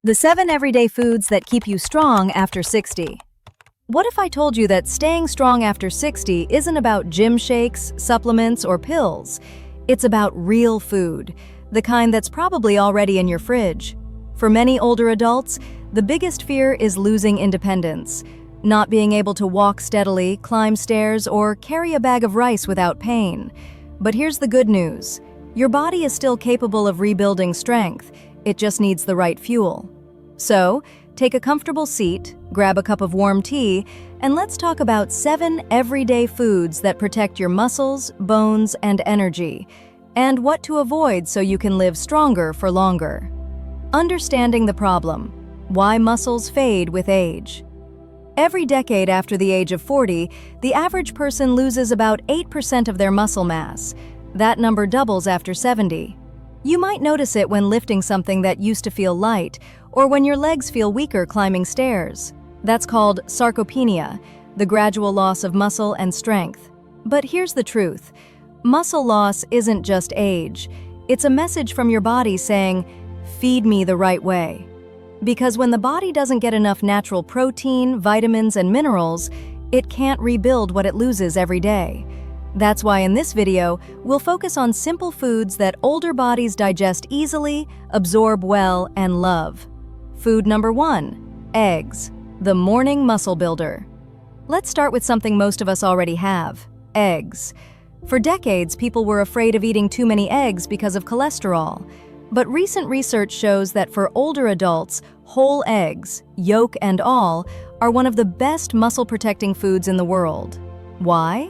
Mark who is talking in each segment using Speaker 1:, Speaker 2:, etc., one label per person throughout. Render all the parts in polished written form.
Speaker 1: The 7 everyday foods that keep you strong after 60. What if I told you that staying strong after 60 isn't about gym shakes, supplements, or pills? It's about real food, the kind that's probably already in your fridge. For many older adults, the biggest fear is losing independence, not being able to walk steadily, climb stairs, or carry a bag of rice without pain. But here's the good news. Your body is still capable of rebuilding strength. It just needs the right fuel. So, take a comfortable seat, grab a cup of warm tea, and let's talk about 7 everyday foods that protect your muscles, bones, and energy, and what to avoid so you can live stronger for longer. Understanding the problem. Why muscles fade with age. Every decade after the age of 40, the average person loses about 8% of their muscle mass. That number doubles after 70. You might notice it when lifting something that used to feel light, or when your legs feel weaker climbing stairs. That's called sarcopenia, the gradual loss of muscle and strength. But here's the truth. Muscle loss isn't just age. It's a message from your body saying, "Feed me the right way." Because when the body doesn't get enough natural protein, vitamins, and minerals, it can't rebuild what it loses every day. That's why in this video, we'll focus on simple foods that older bodies digest easily, absorb well, and love. Food number 1, eggs, the morning muscle builder. Let's start with something most of us already have, eggs. For decades, people were afraid of eating too many eggs because of cholesterol. But recent research shows that for older adults, whole eggs, yolk and all, are one of the best muscle-protecting foods in the world. Why?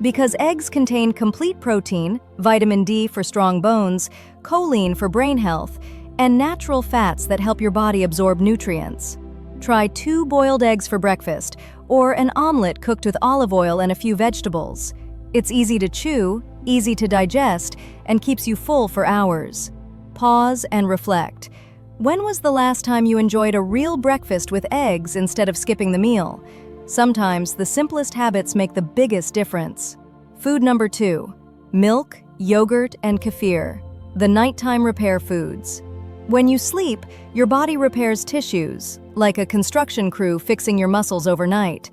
Speaker 1: Because eggs contain complete protein, vitamin D for strong bones, choline for brain health, and natural fats that help your body absorb nutrients. Try 2 boiled eggs for breakfast, or an omelet cooked with olive oil and a few vegetables. It's easy to chew, easy to digest, and keeps you full for hours. Pause and reflect. When was the last time you enjoyed a real breakfast with eggs instead of skipping the meal? Sometimes the simplest habits make the biggest difference. Food number 2, milk, yogurt, and kefir, the nighttime repair foods. When you sleep, your body repairs tissues, like a construction crew fixing your muscles overnight.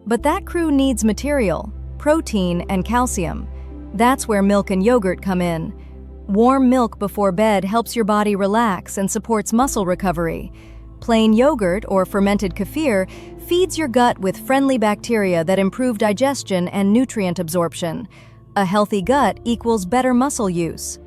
Speaker 1: But that crew needs material, protein, and calcium. That's where milk and yogurt come in. Warm milk before bed helps your body relax and supports muscle recovery. Plain yogurt or fermented kefir feeds your gut with friendly bacteria that improve digestion and nutrient absorption. A healthy gut equals better muscle use.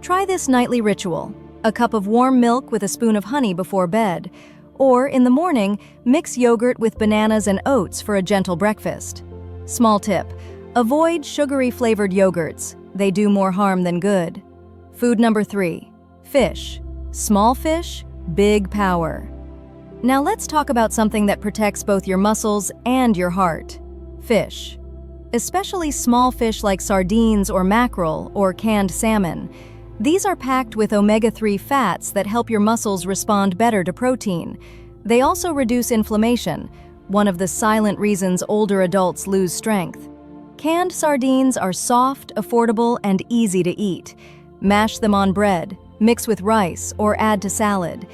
Speaker 1: Try this nightly ritual: a cup of warm milk with a spoon of honey before bed. Or in the morning, mix yogurt with bananas and oats for a gentle breakfast. Small tip: avoid sugary flavored yogurts. They do more harm than good. Food number 3, fish. Small fish, big power. Now let's talk about something that protects both your muscles and your heart: fish. Especially small fish like sardines or mackerel or canned salmon. These are packed with omega-3 fats that help your muscles respond better to protein. They also reduce inflammation, one of the silent reasons older adults lose strength. Canned sardines are soft, affordable, and easy to eat. Mash them on bread, mix with rice, or add to salad.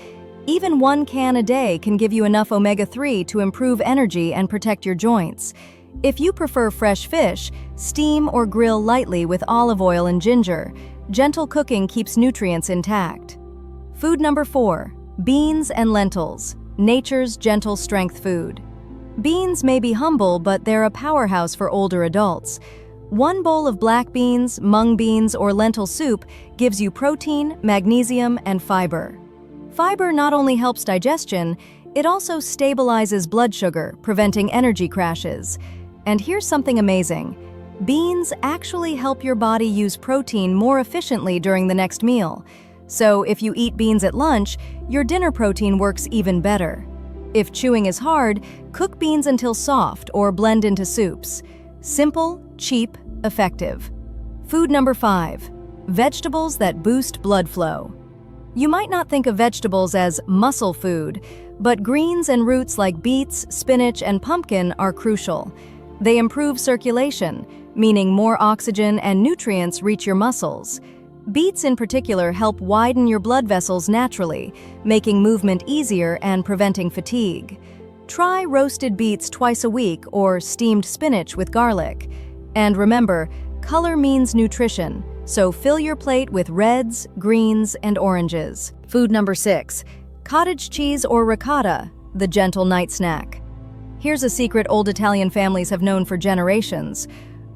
Speaker 1: Even 1 can a day can give you enough omega-3 to improve energy and protect your joints. If you prefer fresh fish, steam or grill lightly with olive oil and ginger. Gentle cooking keeps nutrients intact. Food number 4, beans and lentils, nature's gentle strength food. Beans may be humble, but they're a powerhouse for older adults. 1 bowl of black beans, mung beans, or lentil soup gives you protein, magnesium, and fiber. Fiber not only helps digestion, it also stabilizes blood sugar, preventing energy crashes. And here's something amazing. Beans actually help your body use protein more efficiently during the next meal. So if you eat beans at lunch, your dinner protein works even better. If chewing is hard, cook beans until soft or blend into soups. Simple, cheap, effective. Food number 5, vegetables that boost blood flow. You might not think of vegetables as muscle food, but greens and roots like beets, spinach, and pumpkin are crucial. They improve circulation, meaning more oxygen and nutrients reach your muscles. Beets in particular help widen your blood vessels naturally, making movement easier and preventing fatigue. Try roasted beets twice a week or steamed spinach with garlic. And remember, color means nutrition, so fill your plate with reds, greens, and oranges. Food number 6. Cottage cheese or ricotta, the gentle night snack. Here's a secret old Italian families have known for generations.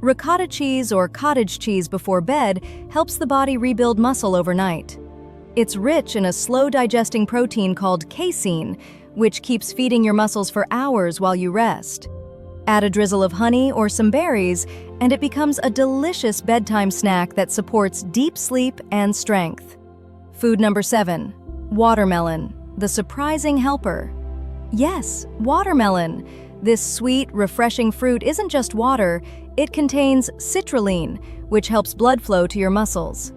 Speaker 1: Ricotta cheese or cottage cheese before bed helps the body rebuild muscle overnight. It's rich in a slow-digesting protein called casein, which keeps feeding your muscles for hours while you rest. Add a drizzle of honey or some berries, and it becomes a delicious bedtime snack that supports deep sleep and strength. Food number 7. Watermelon, the surprising helper. Yes, watermelon. This sweet, refreshing fruit isn't just water, it contains citrulline, which helps blood flow to your muscles.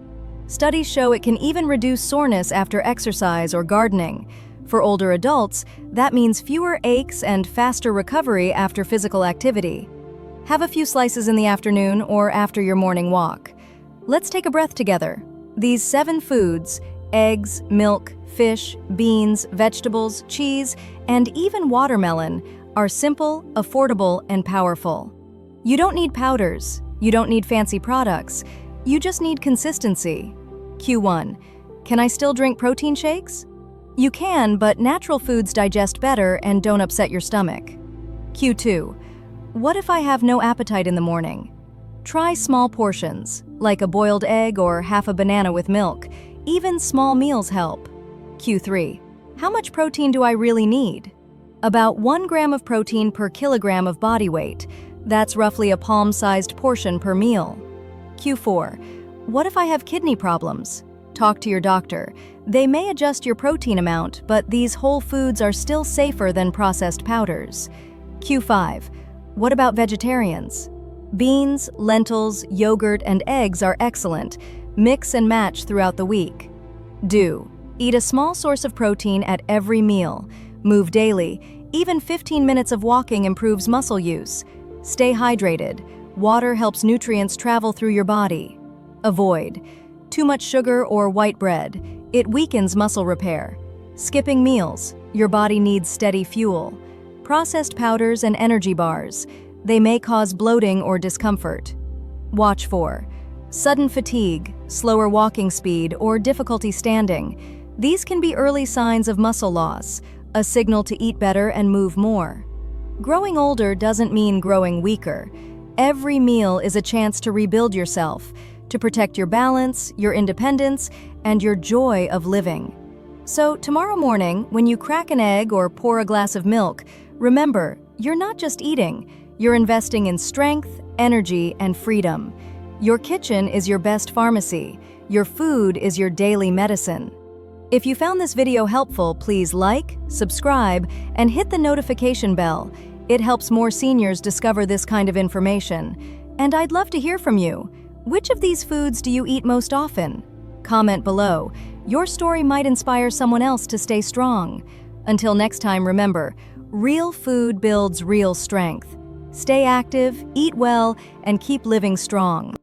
Speaker 1: Studies show it can even reduce soreness after exercise or gardening. For older adults, that means fewer aches and faster recovery after physical activity. Have a few slices in the afternoon or after your morning walk. Let's take a breath together. These 7 foods, eggs, milk, fish, beans, vegetables, cheese, and even watermelon, are simple, affordable, and powerful. You don't need powders. You don't need fancy products. You just need consistency. Q1. Can I still drink protein shakes? You can, but natural foods digest better and don't upset your stomach. Q2. What if I have no appetite in the morning? Try small portions, like a boiled egg or half a banana with milk. Even small meals help. Q3. How much protein do I really need? About 1 gram of protein per kilogram of body weight. That's roughly a palm-sized portion per meal. Q4. What if I have kidney problems? Talk to your doctor. They may adjust your protein amount, but these whole foods are still safer than processed powders. Q5. What about vegetarians? Beans, lentils, yogurt, and eggs are excellent. Mix and match throughout the week. Do. Eat a small source of protein at every meal. Move daily. Even 15 minutes of walking improves muscle use. Stay hydrated. Water helps nutrients travel through your body. Avoid too much sugar or white bread. It weakens muscle repair. Skipping meals. Your body needs steady fuel. Processed powders and energy bars. They may cause bloating or discomfort. Watch for sudden fatigue, slower walking speed, or difficulty standing. These can be early signs of muscle loss, a signal to eat better and move more. Growing older doesn't mean growing weaker. Every meal is a chance to rebuild yourself, to protect your balance, your independence, and your joy of living. So tomorrow morning, when you crack an egg or pour a glass of milk, remember, you're not just eating, you're investing in strength, energy, and freedom. Your kitchen is your best pharmacy. Your food is your daily medicine. If you found this video helpful, please like, subscribe, and hit the notification bell. It helps more seniors discover this kind of information. And I'd love to hear from you. Which of these foods do you eat most often? Comment below. Your story might inspire someone else to stay strong. Until next time, remember, real food builds real strength. Stay active, eat well, and keep living strong.